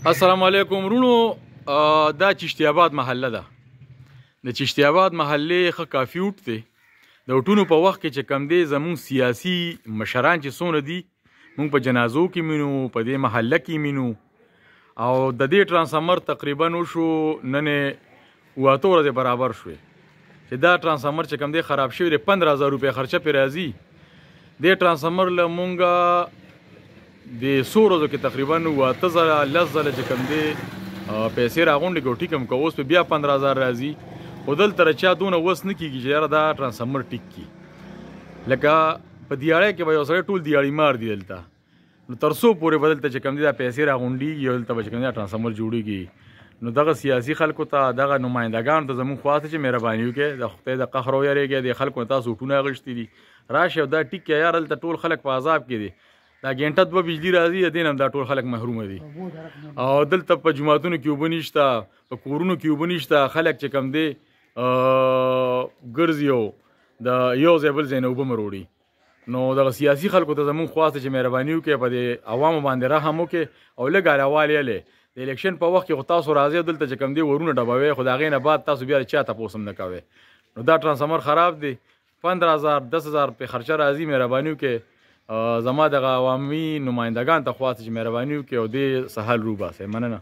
السلام علیکم ورونو دا چشتی آباد محله ده. د چشتی آباد محلې ښه کافي وټ دی. د وټونو په وخت کې چې کم دی زمونږ سیاسي مشران چې څونه دي مونږ په جنازو کې مینو، په دې محله کې مینو، او د دې ټرانسفارمر تقریبا وشو نن 8 ورځې برابر شوې چې دا ټرانسفارمر چې کم دی خراب شوی دی. 15,000 روپۍ خرچه پرې راځي. دې ټرانسفارمر له مونږه د 100 ورځو کې تقریبا 8 زره 10 زره چې کم دی پیسې راغونډې کړو. ټیک هم که اوس په بیا 15,000 راځي، خو دلته رچا دونه وس نه کېږي چې یاره دا ټرانسفارمر ټیک کړي. لکه په دیاړۍ کې به یو سړی ټول دیاړي مار دی دلته، نو تر څو پورې به دلته چې کم دی دا پیسې راغونډېږي او دلته به چې کم دی دا ټرانسفارمر جوړېږي. نو دغه سیاسي خلکو ته، دغه نمایندګانو ته زموږ خوا ته چې مهرباني وکړئ، د خدای د قهر ویرېږئ. د خلکو نه تاسو وټونه اخیستي دي، راشئ او دا ټیک کړئ. یاره دلته ټول خلک په عذاب کې دي. دا ګنټه 2 بجلی راځي، د دې نه هم دا ټول خلک محرومه دي. او دلته په جوماتونو کې اوبه نشته، په کورونو کې اوبه نشته. خلک چې کم دی ګرځي او د یو ځای بل ځای نه اوبه مروړي. نو دغه سیاسي خلکو ته زمونږ خواسته چې مهرباني وکړئ، په دې عوامو باندې رحم وکړئ او لږ اړوال یې د الیکشن په وخت کې خو تاسو راځئ دلته چې کم دی ورونه ډبوئ، خو د هغې نه بعد تاسو بیا چا تپوس هم نه کوئ. نو دا ټرانسفارمر خراب دی. 15,000 10,000 روپۍ خرچه راځي. مهرباني وکړئ زما دغه عوامي نمایندګان ته خواست چې مهرباني وکړي او دې څه حل روباسئ. مننه.